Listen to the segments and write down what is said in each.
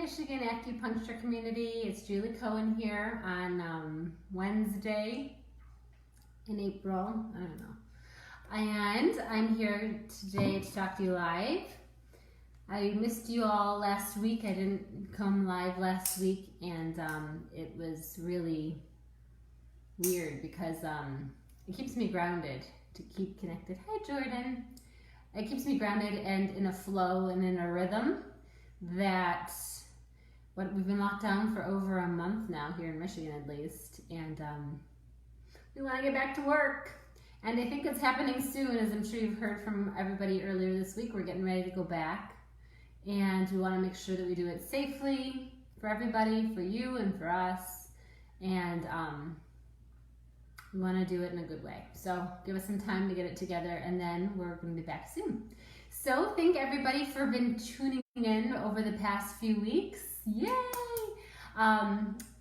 Michigan acupuncture community. It's Shindler-Cohen here on Wednesday in April. I don't know. And I'm here today to talk to you live. I missed you all last week. I didn't come live last week, and it was really weird because it keeps me grounded to keep connected. Hi, Jordan. It keeps me grounded and in a flow and in a rhythm that we've been locked down for over a month now here in Michigan at least, and we want to get back to work. And I think it's happening soon, as I'm sure you've heard from everybody earlier this week. We're getting ready to go back, and we want to make sure that we do it safely for everybody, for you and for us, and we want to do it in a good way. So give us some time to get it together, and then we're going to be back soon. So thank everybody for been tuning in over the past few weeks. Yay!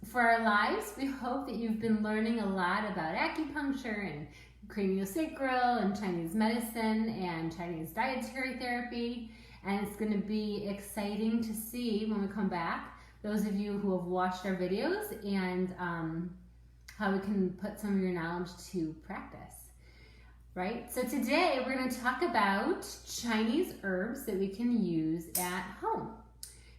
For our lives, we hope that you've been learning a lot about acupuncture and craniosacral and Chinese medicine and Chinese dietary therapy. And it's going to be exciting to see when we come back, those of you who have watched our videos, and how we can put some of your knowledge to practice, right? So today we're going to talk about Chinese herbs that we can use at home,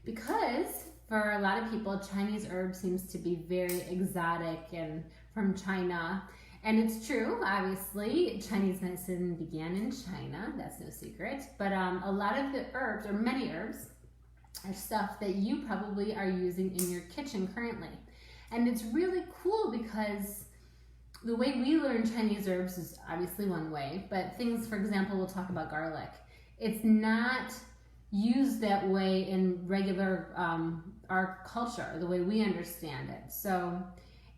because for a lot of people, Chinese herbs seems to be very exotic and from China. And it's true, obviously, Chinese medicine began in China, that's no secret. But a lot of the herbs, or many herbs, are stuff that you probably are using in your kitchen currently. And it's really cool because the way we learn Chinese herbs is obviously one way, but things, for example, we'll talk about garlic. It's not used that way in regular, our culture, the way we understand it. So,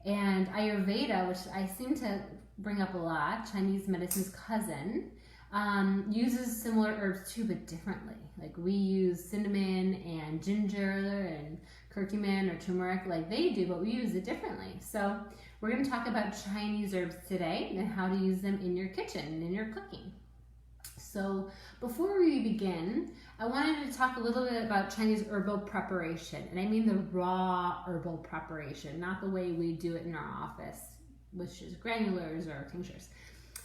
and Ayurveda, which I seem to bring up a lot, Chinese medicine's cousin, uses similar herbs too, but differently. Like we use cinnamon and ginger and curcumin or turmeric like they do, but we use it differently. So we're going to talk about Chinese herbs today and how to use them in your kitchen and in your cooking. So before we begin, I wanted to talk a little bit about Chinese herbal preparation. And I mean the raw herbal preparation, not the way we do it in our office, which is granulars or tinctures.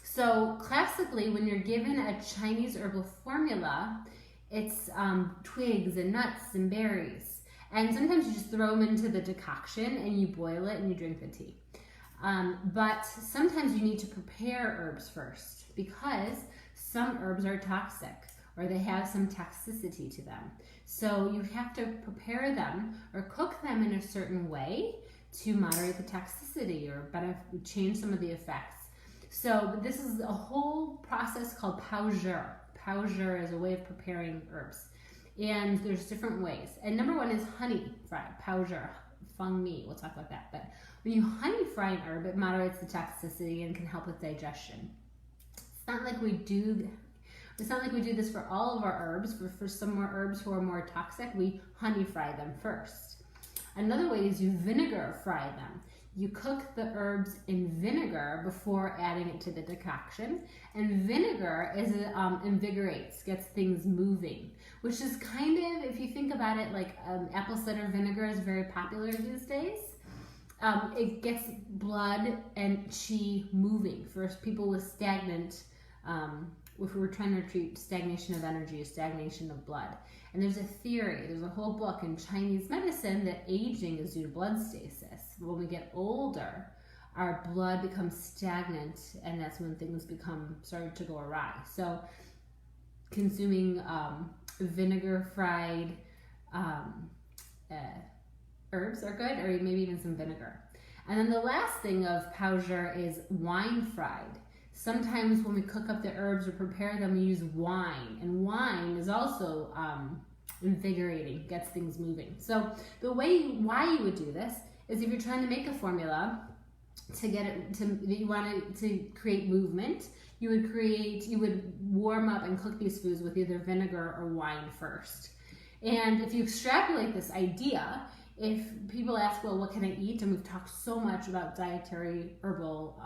So classically, when you're given a Chinese herbal formula, it's twigs and nuts and berries. And sometimes you just throw them into the decoction and you boil it and you drink the tea. But sometimes you need to prepare herbs first, because some herbs are toxic or they have some toxicity to them. So you have to prepare them or cook them in a certain way to moderate the toxicity or change some of the effects. So this is a whole process called pao zhi. Pao zhi is a way of preparing herbs. And there's different ways. And number one is honey fried, pao zhi, feng mi. We'll talk about that. But when you honey fry an herb, it moderates the toxicity and can help with digestion. It's not like we do this for all of our herbs. For some more herbs who are more toxic, we honey fry them first. Another way is you vinegar fry them. You cook the herbs in vinegar before adding it to the decoction. And vinegar invigorates, gets things moving, which is kind of, if you think about it, like apple cider vinegar is very popular these days. It gets blood and qi moving for people with stagnant, if we're trying to treat stagnation of energy, stagnation of blood. And there's a theory, there's a whole book in Chinese medicine that aging is due to blood stasis. When we get older, our blood becomes stagnant, and that's when things start to go awry. So consuming vinegar fried herbs are good, or maybe even some vinegar. And then the last thing of pao zhi is wine fried. Sometimes when we cook up the herbs or prepare them, we use wine. And wine is also invigorating, gets things moving. So why you would do this is if you're trying to make a formula to get it that you want to create movement, you would warm up and cook these foods with either vinegar or wine first. And if you extrapolate this idea, if people ask, well, what can I eat? And we've talked so much about dietary herbal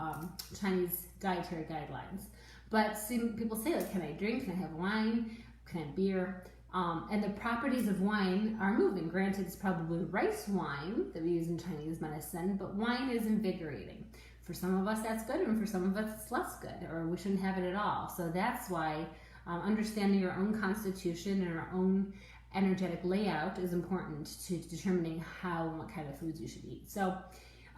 Chinese dietary guidelines. But people say, like, can I drink? Can I have wine? Can I have beer? And the properties of wine are moving. Granted, it's probably rice wine that we use in Chinese medicine, but wine is invigorating. For some of us, that's good, and for some of us, it's less good, or we shouldn't have it at all. So that's why understanding your own constitution and our own energetic layout is important to determining how and what kind of foods you should eat. So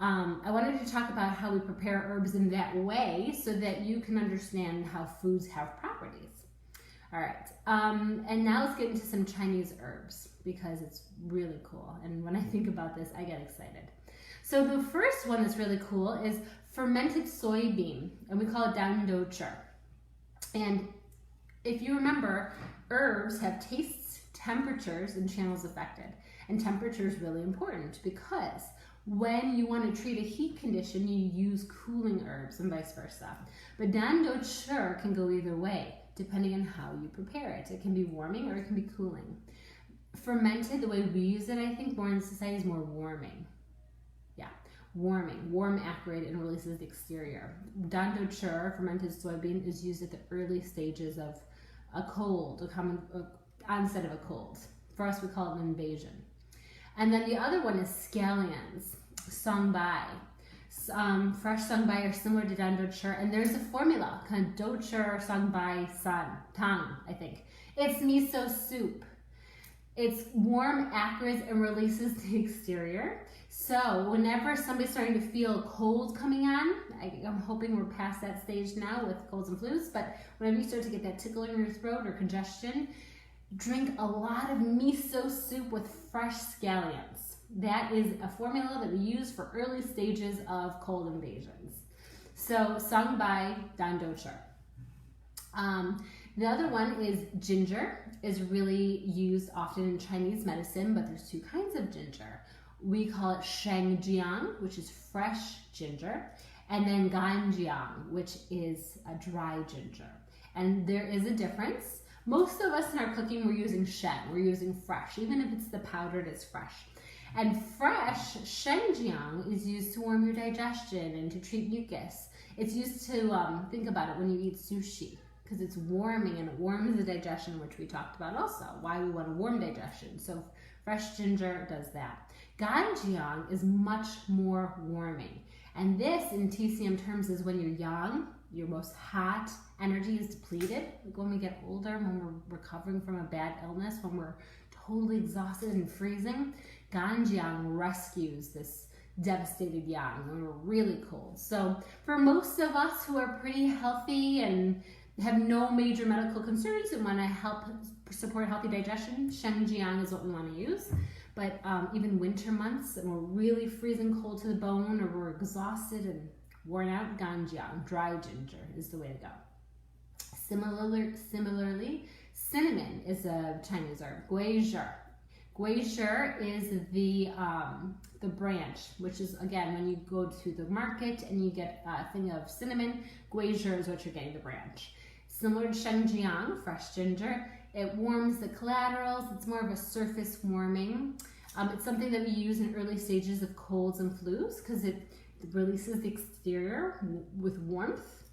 I wanted to talk about how we prepare herbs in that way so that you can understand how foods have properties. All right, and now let's get into some Chinese herbs because it's really cool. And when I think about this, I get excited. So the first one that's really cool is fermented soybean, and we call it Dandelion. And if you remember, herbs have tastes, temperatures, and channels affected. And temperature is really important because when you want to treat a heat condition, you use cooling herbs and vice versa. But Dandelion can go either way, depending on how you prepare it. It can be warming or it can be cooling. Fermented, the way we use it, I think, more in society is more warming. Yeah, warming, warm, acrid, and releases the exterior. Dandelion, fermented soybean, is used at the early stages of a cold, a common onset of a cold. For us, we call it an invasion. And then the other one is scallions, songbai. Fresh songbai are similar to Dandelion, and there's a formula, kind of docher, songbai, tang, I think. It's miso soup. It's warm, acrid, and releases the exterior. So whenever somebody's starting to feel cold coming on, I'm hoping we're past that stage now with colds and flus, but whenever you start to get that tickle in your throat or congestion, drink a lot of miso soup with fresh scallions. That is a formula that we use for early stages of cold invasions. So songbai, Dandelion. The other one is ginger, is really used often in Chinese medicine, but there's two kinds of ginger. We call it shangjiang, which is fresh ginger, and then ganjiang, which is a dry ginger. And there is a difference. Most of us in our cooking, we're using sheng, we're using fresh, even if it's the powdered, it's fresh. And fresh shangjiang is used to warm your digestion and to treat mucus. It's used to, think about it when you eat sushi, because it's warming and it warms the digestion, which we talked about also, why we want a warm digestion. So fresh ginger does that. Ganjiang is much more warming. And this, in TCM terms, is when you're young, your most hot energy is depleted. Like when we get older, when we're recovering from a bad illness, when we're totally exhausted and freezing, Ganjiang rescues this devastated yang when we're really cold. So for most of us who are pretty healthy and have no major medical concerns and want to help support healthy digestion, shangjiang is what we want to use. But even winter months and we're really freezing cold to the bone or we're exhausted and worn out, ganjiang, dry ginger, is the way to go. Similarly, cinnamon is a Chinese herb. Goji is the branch, which is, again, when you go to the market and you get a thing of cinnamon, goji is what you're getting, the branch. Similar to shangjiang, fresh ginger, it warms the collaterals. It's more of a surface warming. It's something that we use in early stages of colds and flus because it releases the exterior with warmth.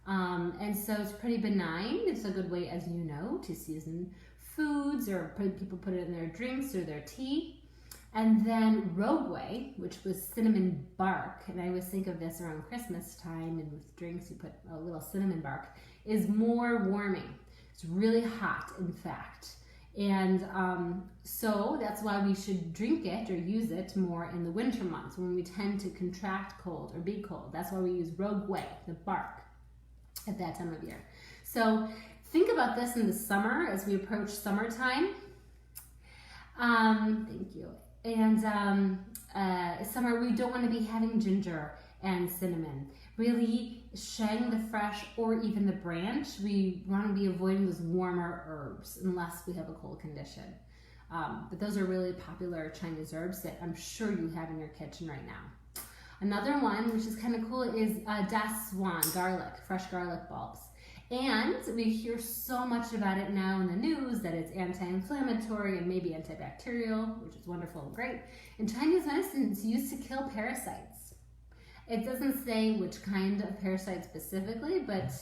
And so it's pretty benign. It's a good way, as you know, to season foods, or people put it in their drinks or their tea. And then rogué, which was cinnamon bark, and I always think of this around Christmas time, and with drinks you put a little cinnamon bark, is more warming. It's really hot, in fact. And so that's why we should drink it or use it more in the winter months when we tend to contract cold or be cold. That's why we use rogué, the bark, at that time of year. So think about this in the summer as we approach summertime. Thank you. And summer, we don't want to be having ginger and cinnamon. Really, sheng, the fresh, or even the branch, we want to be avoiding those warmer herbs unless we have a cold condition. But those are really popular Chinese herbs that I'm sure you have in your kitchen right now. Another one, which is kind of cool, is das Swan, garlic, fresh garlic bulbs. And we hear so much about it now in the news that it's anti-inflammatory and maybe antibacterial, which is wonderful and great. In Chinese medicine, it's used to kill parasites. It doesn't say which kind of parasite specifically, but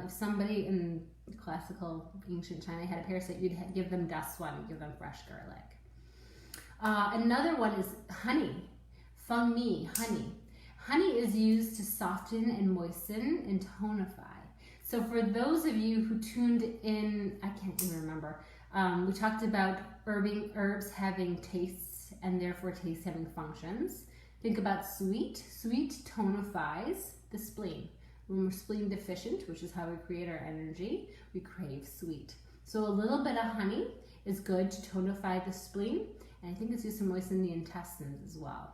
if somebody in classical ancient China had a parasite, you'd give them daswan, you'd give them fresh garlic. Another one is honey, feng mi, honey. Honey is used to soften and moisten and tonify. So for those of you who tuned in, I can't even remember, we talked about herbs having tastes and therefore tastes having functions. Think about sweet. Sweet tonifies the spleen. When we're spleen deficient, which is how we create our energy, we crave sweet. So a little bit of honey is good to tonify the spleen, and I think it's used to moisten the intestines as well.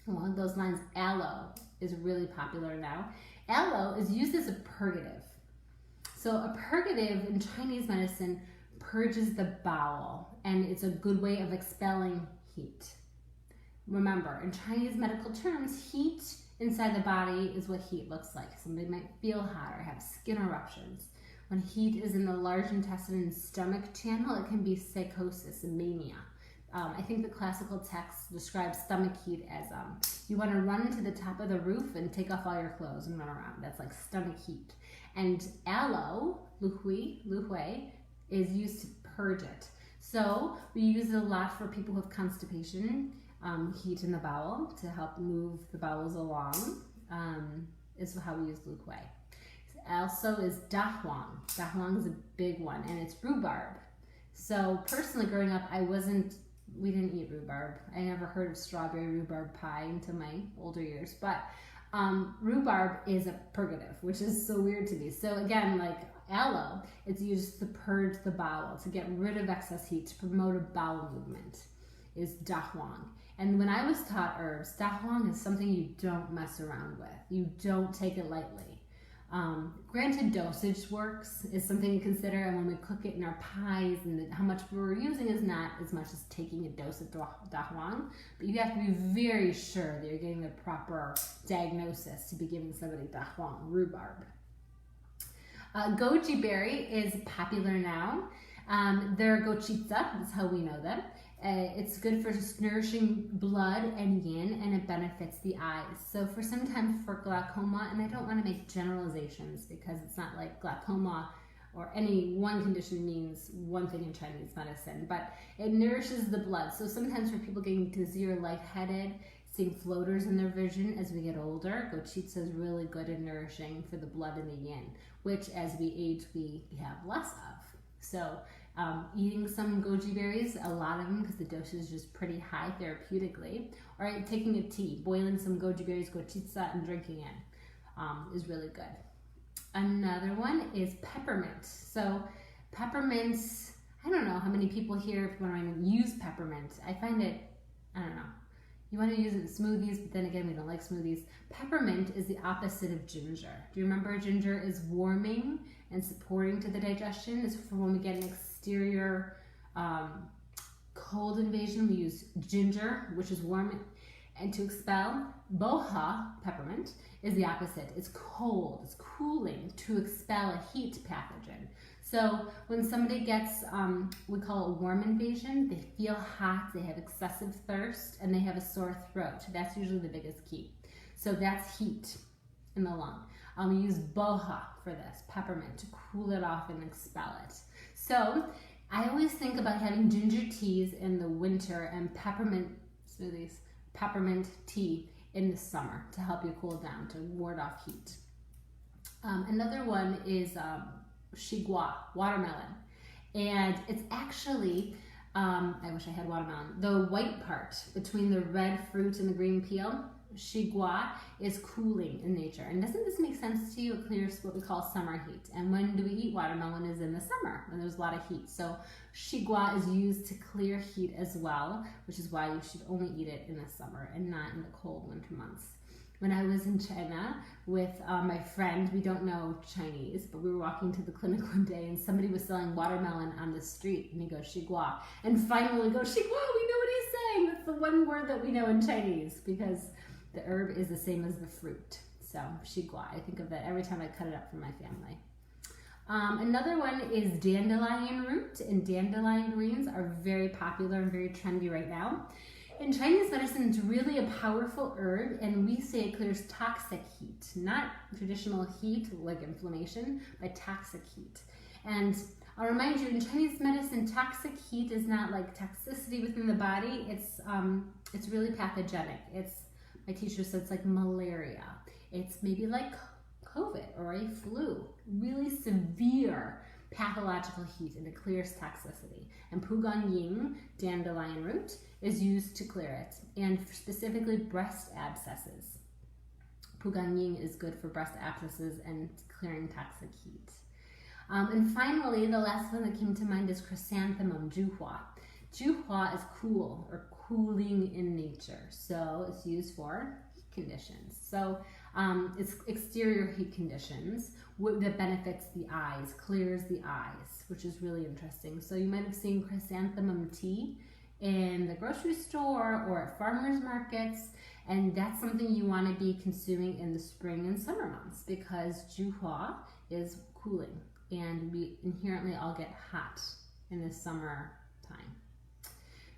Along those lines, aloe is really popular now. Aloe is used as a purgative. So a purgative in Chinese medicine purges the bowel, and it's a good way of expelling heat. Remember, in Chinese medical terms, heat inside the body is what heat looks like. Somebody might feel hot or have skin eruptions. When heat is in the large intestine and stomach channel, it can be psychosis and mania. I think the classical text describes stomach heat as you want to run to the top of the roof and take off all your clothes and run around. That's like stomach heat. And aloe, lu hui, is used to purge it. So we use it a lot for people with constipation, heat in the bowel to help move the bowels along, is how we use lu hui. Also is da huang. Da huang is a big one, and it's rhubarb. So personally, growing up, we didn't eat rhubarb. I never heard of strawberry rhubarb pie until my older years. But rhubarb is a purgative, which is so weird to me. So again, like aloe, it's used to purge the bowel, to get rid of excess heat, to promote a bowel movement, is da huang. And when I was taught herbs, da huang is something you don't mess around with. You don't take it lightly. Granted, dosage works is something to consider, and when we cook it in our pies, and how much we're using is not as much as taking a dose of da huang, but you have to be very sure that you're getting the proper diagnosis to be giving somebody da huang, rhubarb. Goji berry is popular now. They're gochitsa, that's how we know them. It's good for nourishing blood and yin, and it benefits the eyes. So sometimes for glaucoma, and I don't want to make generalizations because it's not like glaucoma or any one condition means one thing in Chinese medicine, but it nourishes the blood. So sometimes for people getting dizzy or lightheaded, seeing floaters in their vision as we get older, gochitsa is really good and nourishing for the blood and the yin, which as we age, we have less of. So eating some goji berries, a lot of them, because the dosage is just pretty high therapeutically, or taking a tea, boiling some goji berries, gochitsa, and drinking it is really good. Another one is peppermint. So peppermints, I don't know how many people here want to use peppermint. I find it, I don't know. You want to use it in smoothies, but then again, we don't like smoothies. Peppermint is the opposite of ginger. Do you remember ginger is warming and supporting to the digestion? It's for when we get an exterior cold invasion, we use ginger, which is warm and to expel. Boha, peppermint, is the opposite. It's cold, it's cooling to expel a heat pathogen. So when somebody gets, we call it a warm invasion, they feel hot, they have excessive thirst, and they have a sore throat. That's usually the biggest key. So that's heat in the lung. We use boha for this, peppermint, to cool it off and expel it. So I always think about having ginger teas in the winter and peppermint smoothies, peppermint tea in the summer to help you cool down, to ward off heat. Another one is shigua, watermelon. And it's actually, I wish I had watermelon, the white part between the red fruit and the green peel. Shigua is cooling in nature. And doesn't this make sense to you? It clears what we call summer heat. And when do we eat watermelon is in the summer, when there's a lot of heat. So shigua is used to clear heat as well, which is why you should only eat it in the summer and not in the cold winter months. When I was in China with my friend, we don't know Chinese, but we were walking to the clinic one day and somebody was selling watermelon on the street and he goes, shigua. And finally we go, shigua, we know what he's saying. That's the one word that we know in Chinese because the herb is the same as the fruit. So shigua, I think of that every time I cut it up for my family. Another one is dandelion root, and dandelion greens are very popular and very trendy right now. In Chinese medicine, it's really a powerful herb, and we say it clears toxic heat, not traditional heat like inflammation, but toxic heat. And I'll remind you, in Chinese medicine, toxic heat is not like toxicity within the body. It's really pathogenic. My teacher said it's like malaria. It's maybe like COVID or a flu, really severe pathological heat, and it clears toxicity. And Pugan Ying, dandelion root, is used to clear it, and specifically breast abscesses. Pugan Ying is good for breast abscesses and clearing toxic heat. And finally, the last one that came to mind is chrysanthemum, Juhua. Juhua is cool or cooling in nature, so it's used for heat conditions. So it's exterior heat conditions that benefits the eyes, clears the eyes, which is really interesting. So you might have seen chrysanthemum tea in the grocery store or at farmers markets, and that's something you want to be consuming in the spring and summer months because Juhua is cooling, and we inherently all get hot in the summer time.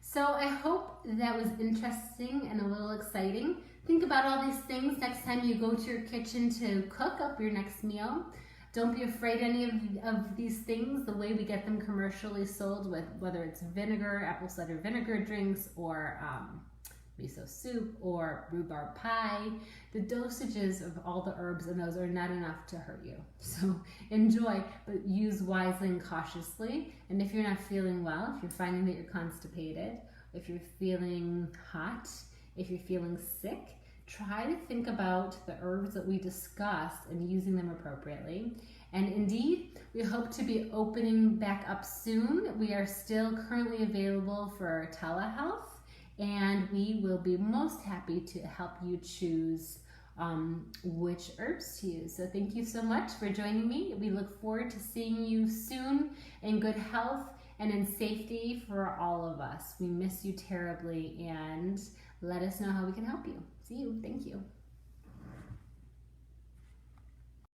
So I hope that was interesting and a little exciting. Think about all these things next time you go to your kitchen to cook up your next meal. Don't be afraid any of these things, the way we get them commercially sold, with whether it's vinegar, apple cider vinegar drinks, or miso soup, or rhubarb pie. The dosages of all the herbs in those are not enough to hurt you. So enjoy, but use wisely and cautiously. And if you're not feeling well, if you're finding that you're constipated, if you're feeling hot, if you're feeling sick, try to think about the herbs that we discussed and using them appropriately. And indeed, we hope to be opening back up soon. We are still currently available for telehealth, and we will be most happy to help you choose which herbs to use. So thank you so much for joining me. We look forward to seeing you soon in good health and in safety for all of us. We miss you terribly, and let us know how we can help you. See you. Thank you.